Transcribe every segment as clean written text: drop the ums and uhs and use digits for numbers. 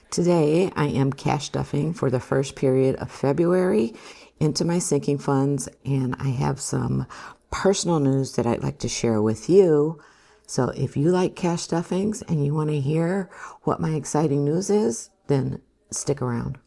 Today, I am cash stuffing for the first period of February into my sinking funds, and I have some personal news that I'd like to share with you. So if you like cash stuffings and you want to hear what my exciting news is, then stick around.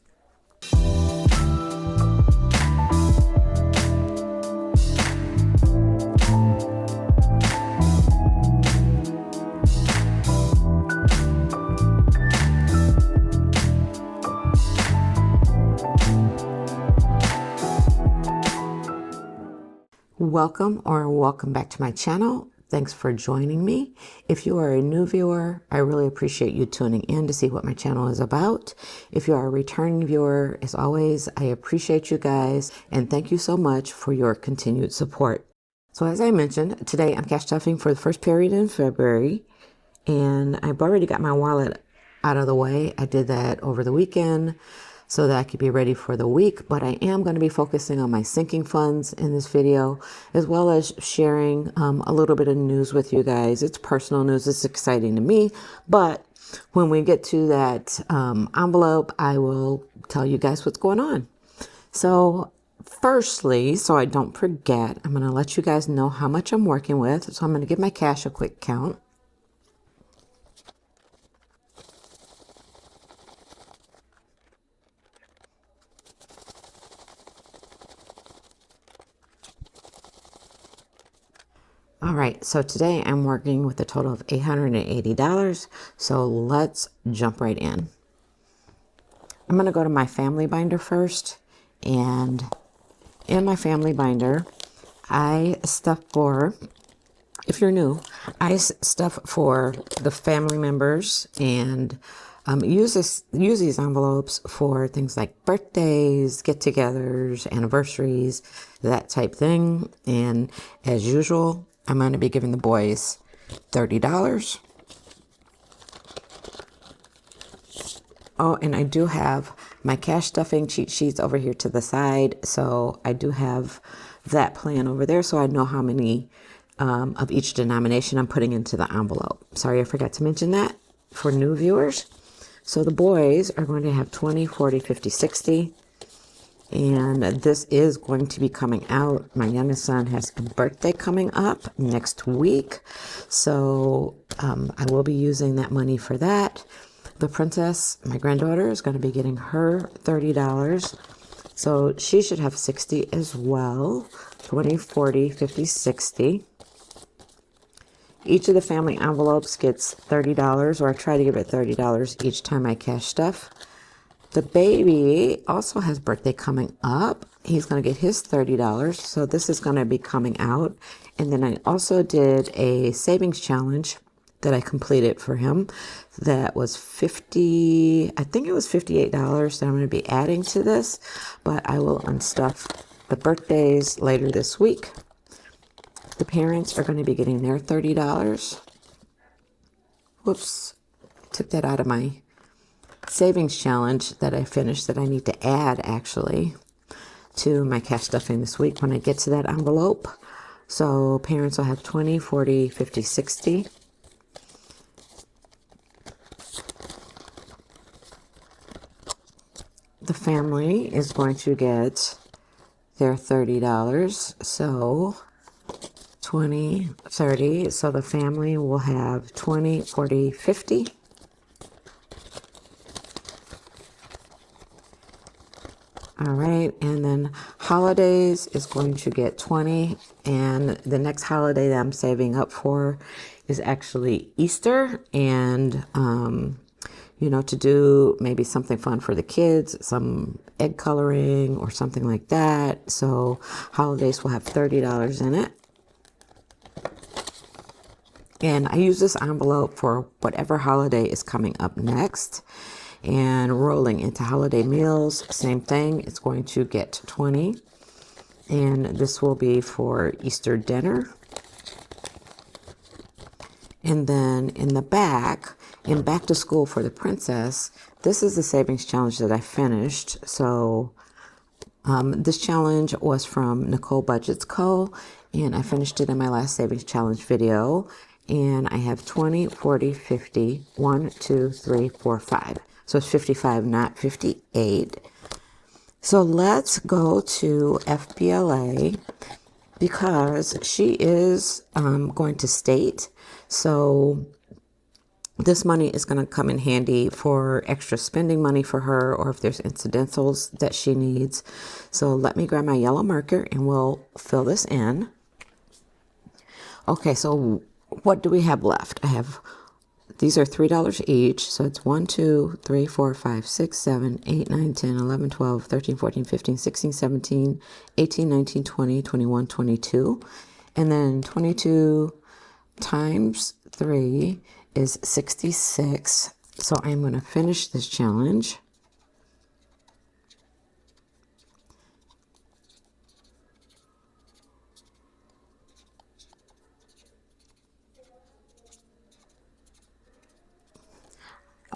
Welcome back to my channel. Thanks for joining me. If you are a new viewer, I really appreciate you tuning in to see what my channel is about. If you are a returning viewer, as always, I appreciate you guys and thank you so much for your continued support. So as I mentioned, today I'm cash stuffing for the first period in February, and I've already got my wallet out of the way. I did that over the weekend so that I could be ready for the week, but I am going to be focusing on my sinking funds in this video, as well as sharing a little bit of news with you guys. It's personal news, it's exciting to me, but when we get to that envelope, I will tell you guys what's going on. So firstly, so I don't forget, I'm going to let you guys know how much I'm working with. So I'm going to give my cash a quick count. All right, so today I'm working with a total of $880. So let's jump right in. I'm going to go to my family binder first. And in my family binder, I stuff for, if you're new, I stuff for the family members and use these envelopes for things like birthdays, get-togethers, anniversaries, that type thing. And as usual, I'm going to be giving the boys $30. Oh, and I do have my cash stuffing cheat sheets over here to the side. So I do have that plan over there, so I know how many of each denomination I'm putting into the envelope. Sorry, I forgot to mention that for new viewers. So the boys are going to have 20, 40, 50, 60. And this is going to be coming out. My youngest son has a birthday coming up next week. So I will be using that money for that. The princess, my granddaughter, is going to be getting her $30. So she should have 60 as well. 20, 40, 50, 60. Each of the family envelopes gets $30, or I try to give it $30 each time I cash stuff. The baby also has birthday coming up. He's going to get his $30. So this is going to be coming out. And then I also did a savings challenge that I completed for him. That was I think it was $58 that I'm going to be adding to this. But I will unstuff the birthdays later this week. The parents are going to be getting their $30. Whoops, took that out of my savings challenge that I finished that I need to add actually to my cash stuffing this week when I get to that envelope. So parents will have 20, 40, 50, 60. The family is going to get their $30. So 20, 30. So the family will have 20, 40, 50. All right, and then holidays is going to get 20, and the next holiday that I'm saving up for is actually Easter, and to do maybe something fun for the kids, some egg coloring or something like that. So holidays will have $30 in it. And I use this envelope for whatever holiday is coming up next. And rolling into holiday meals, same thing. It's going to get 20. And this will be for Easter dinner. And then in the back, in back to school for the princess, this is the savings challenge that I finished. So this challenge was from Nicole Budgets Co. And I finished it in my last savings challenge video. And I have 20, 40, 50, 1, 2, 3, 4, 5. So it's 55, not 58. So let's go to FBLA because she is going to state. So this money is going to come in handy for extra spending money for her, or if there's incidentals that she needs. So let me grab my yellow marker and we'll fill this in. Okay, so what do we have left? I have, these are $3 each. So it's 1, 2, 3, 4, 5, 6, 7, 8, 9, 10, 11, 12, 13, 14, 15, 16, 17, 18, 19, 20, 21, 22. And then 22 times 3 is 66. So I'm going to finish this challenge.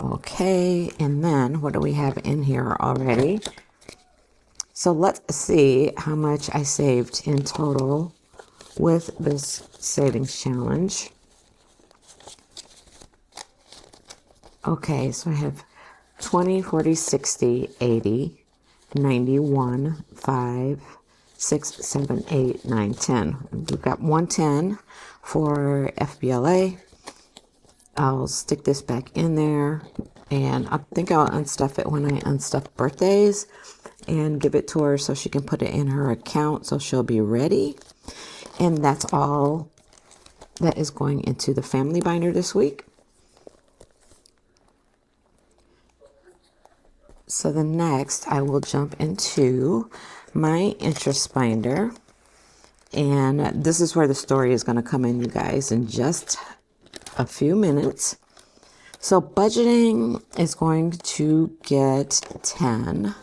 Okay, and then what do we have in here already? So let's see how much I saved in total with this savings challenge. Okay, so I have 20, 40, 60, 80, 91, 5, 6, 7, 8, 9, 10. We've got 110 for FBLA. I'll stick this back in there, and I think I'll unstuff it when I unstuff birthdays and give it to her so she can put it in her account so she'll be ready. And that's all that is going into the family binder this week. So the next I will jump into my interest binder, and this is where the story is going to come in, you guys, in just a few minutes. So budgeting is going to get 10.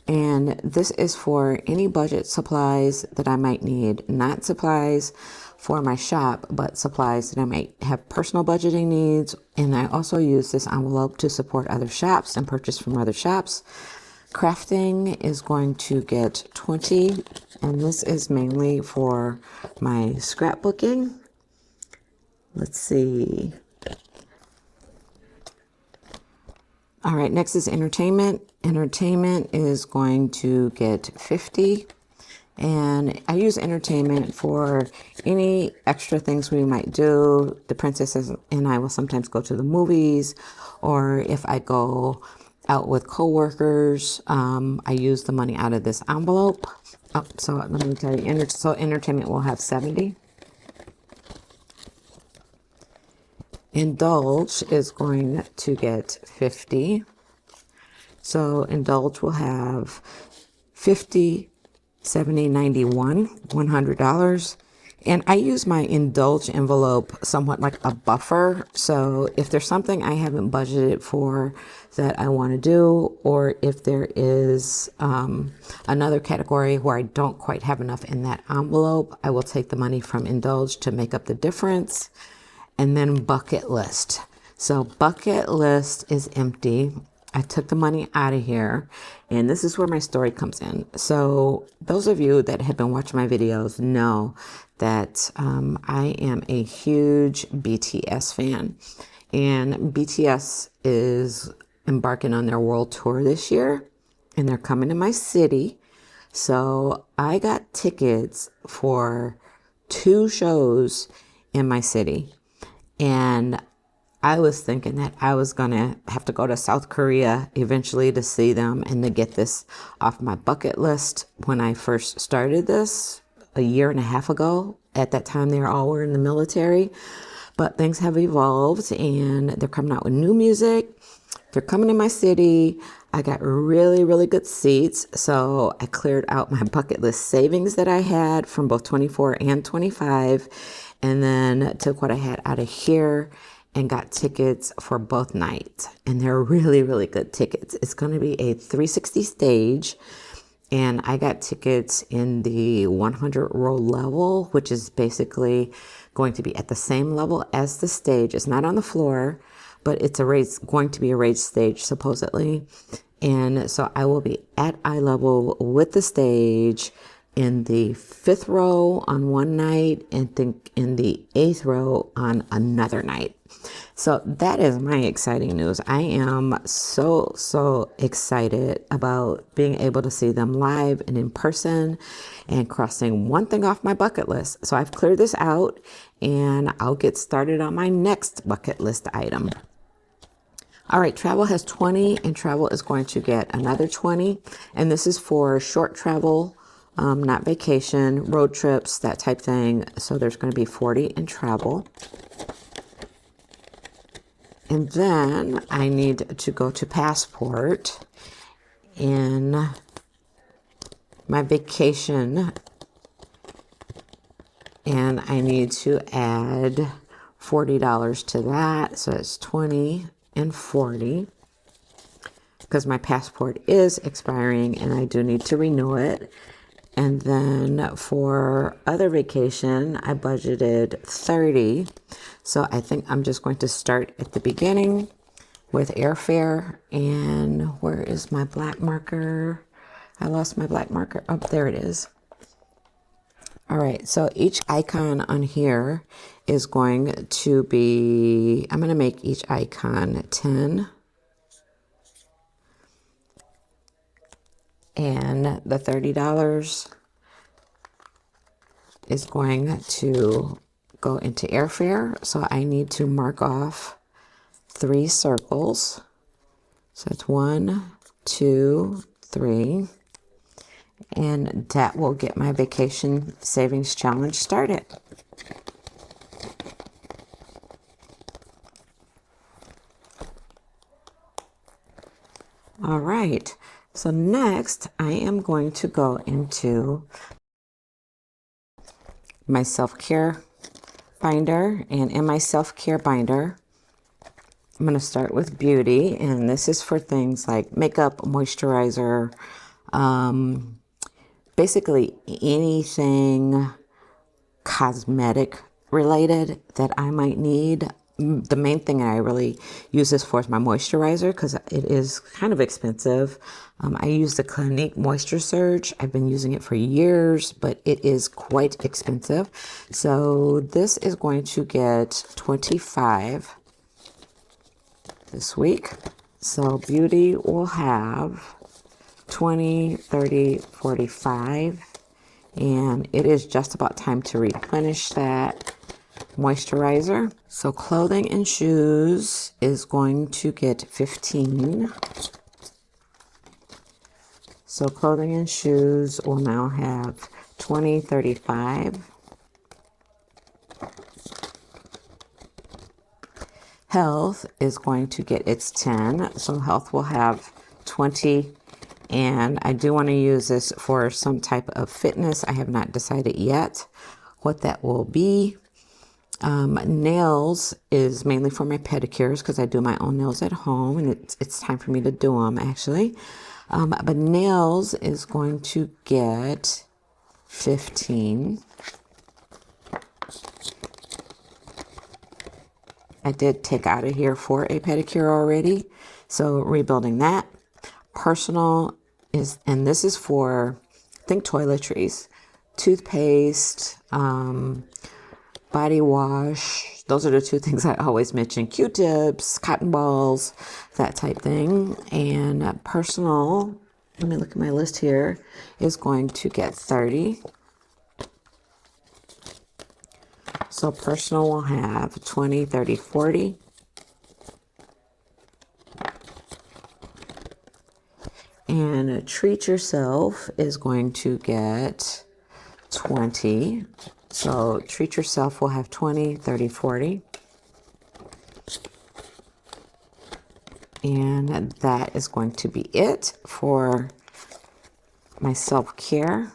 And this is for any budget supplies that I might need, not supplies for my shop, but supplies that I might have personal budgeting needs. And I also use this envelope to support other shops and purchase from other shops. Crafting is going to get 20, and this is mainly for my scrapbooking. Let's see. All right, next is entertainment. Entertainment is going to get 50. And I use entertainment for any extra things we might do. The princesses and I will sometimes go to the movies, or if I go out with coworkers, I use the money out of this envelope. Oh, so let me tell you, so entertainment will have 70. Indulge is going to get 50. So indulge will have 50, 70, 91, $100. And I use my indulge envelope somewhat like a buffer. So if there's something I haven't budgeted for that I want to do, or if there is another category where I don't quite have enough in that envelope, I will take the money from indulge to make up the difference. And then bucket list. So bucket list is empty. I took the money out of here, and this is where my story comes in. So those of you that have been watching my videos know that I am a huge BTS fan, and BTS is embarking on their world tour this year, and they're coming to my city. So I got tickets for 2 shows in my city. And I was thinking that I was going to have to go to South Korea eventually to see them and to get this off my bucket list when I first started this a year and a half ago. At that time, they all were in the military. But things have evolved, and they're coming out with new music. They're coming to my city. I got really, really good seats. So I cleared out my bucket list savings that I had from both 24 and 25. And then took what I had out of here and got tickets for both nights. And they're really, really good tickets. It's going to be a 360 stage. And I got tickets in the 100 row level, which is basically going to be at the same level as the stage. It's not on the floor, but it's going to be a raised stage, supposedly. And so I will be at eye level with the stage in the 5th row on one night, and think in the 8th row on another night. So that is my exciting news. I am so excited about being able to see them live and in person and crossing one thing off my bucket list. So I've cleared this out and I'll get started on my next bucket list item. All right, travel has 20 and travel is going to get another 20. And this is for short travel, not vacation, road trips, that type thing. So there's going to be 40 in travel. And then I need to go to passport in my vacation. And I need to add $40 to that. So it's 20 and 40 because my passport is expiring and I do need to renew it. And then for other vacation, I budgeted 30. So I think I'm just going to start at the beginning with airfare. And where is my black marker? I lost my black marker. Oh, there it is. All right, so each icon on here is going to be, I'm going to make each icon 10. And the $30 is going to go into airfare. So I need to mark off 3 circles. So it's 1, 2, 3. And that will get my vacation savings challenge started. All right, so next I am going to go into my self-care binder. And in my self-care binder, I'm going to start with beauty. And this is for things like makeup, moisturizer, basically anything cosmetic related that I might need. The main thing I really use this for is my moisturizer because it is kind of expensive. I use the Clinique Moisture Surge. I've been using it for years, but it is quite expensive. So this is going to get 25 this week. So beauty will have 20, 30, 45. And it is just about time to replenish that moisturizer. So clothing and shoes is going to get 15. So clothing and shoes will now have 20, 35. Health is going to get its 10. So health will have 20. And I do want to use this for some type of fitness. I have not decided yet what that will be. Nails is mainly for my pedicures because I do my own nails at home and it's time for me to do them actually. But nails is going to get 15. I did take out of here for a pedicure already. So rebuilding that. Personal is, and this is for, think toiletries, toothpaste, body wash. Those are the 2 things I always mention. Q-tips, cotton balls, that type thing. And personal, let me look at my list here, is going to get 30. So personal will have 20, 30, 40. And treat yourself is going to get 20. So treat yourself will have 20, 30, 40. And that is going to be it for my self-care.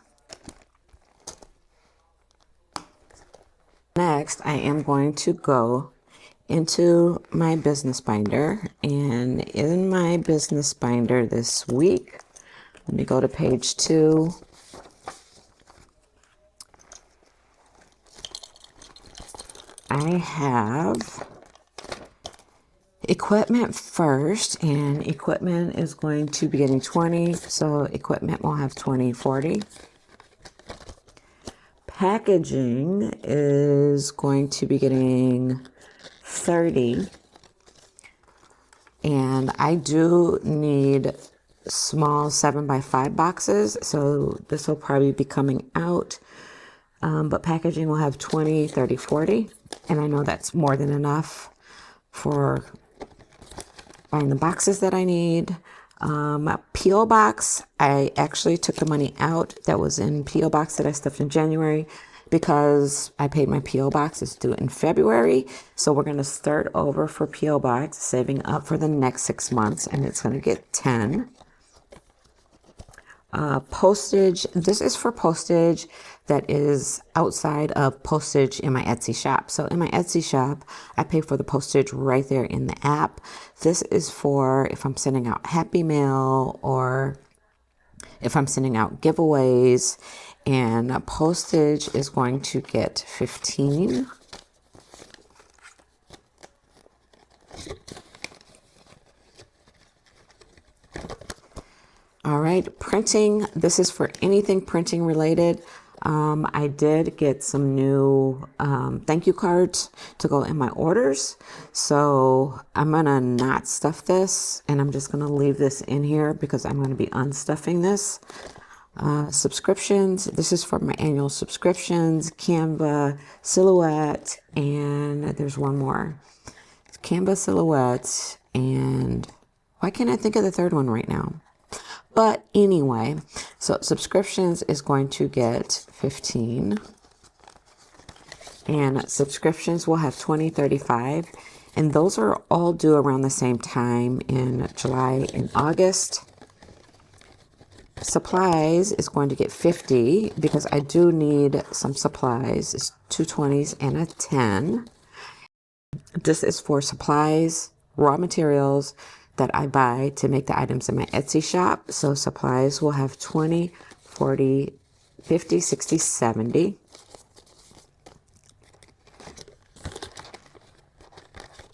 Next, I am going to go into my business binder. And in my business binder this week, let me go to page 2. I have equipment first, and equipment is going to be getting 20. So equipment will have 20, 40. Packaging is going to be getting $1.30. And I do need small 7x5 boxes, so this will probably be coming out. But packaging will have 20, 30, 40. And I know that's more than enough for buying the boxes that I need. P.O. box, I actually took the money out that was in P.O. box that I stuffed in January because I paid my P.O. box. It's due in February. So we're going to start over for P.O. box, saving up for the next 6 months, and it's going to get 10. Postage, this is for postage that is outside of postage in my Etsy shop. So in my Etsy shop, I pay for the postage right there in the app. This is for if I'm sending out Happy Mail or if I'm sending out giveaways, and postage is going to get 15. All right, printing. This is for anything printing related. I did get some new thank you cards to go in my orders. So I'm going to not stuff this, and I'm just going to leave this in here because I'm going to be unstuffing this. Subscriptions. This is for my annual subscriptions, Canva, Silhouette, and there's one more. Canva, Silhouette, and why can't I think of the third one right now? But anyway, so subscriptions is going to get 15. And subscriptions will have 20, 35. And those are all due around the same time in July and August. Supplies is going to get 50 because I do need some supplies. It's 2 20s and a 10. This is for supplies, raw materials that I buy to make the items in my Etsy shop. So supplies will have 20, 40, 50, 60, 70.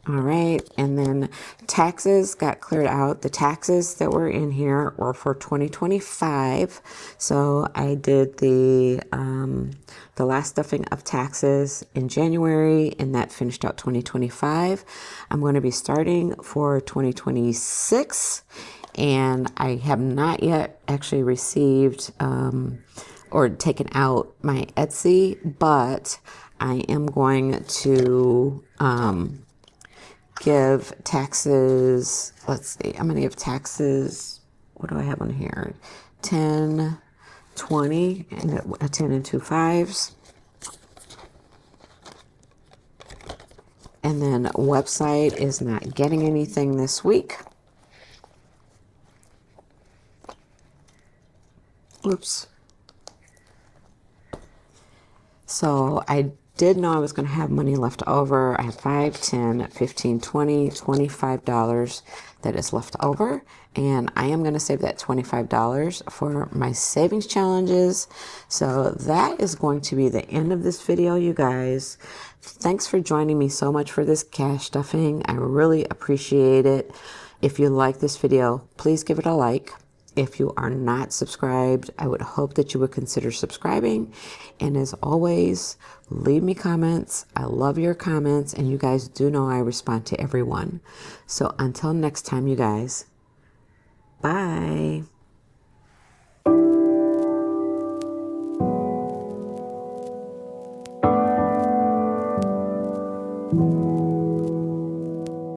All right, and then taxes got cleared out. The taxes that were in here were for 2025. So I did the last stuffing of taxes in January, and that finished out 2025. I'm going to be starting for 2026, and I have not yet actually received or taken out my Etsy, but I am going to give taxes, let's see, I'm going to give taxes, what do I have on here? 10, 20, and a 10 and 2 5s. And then website is not getting anything this week. Oops. So I did know I was going to have money left over. I have 5, 10, 15, 20, $25 that is left over. And I am going to save that $25 for my savings challenges. So that is going to be the end of this video, you guys. Thanks for joining me so much for this cash stuffing. I really appreciate it. If you like this video, please give it a like. If you are not subscribed, I would hope that you would consider subscribing. And as always, leave me comments. I love your comments, and you guys do know I respond to everyone. So until next time, you guys, bye.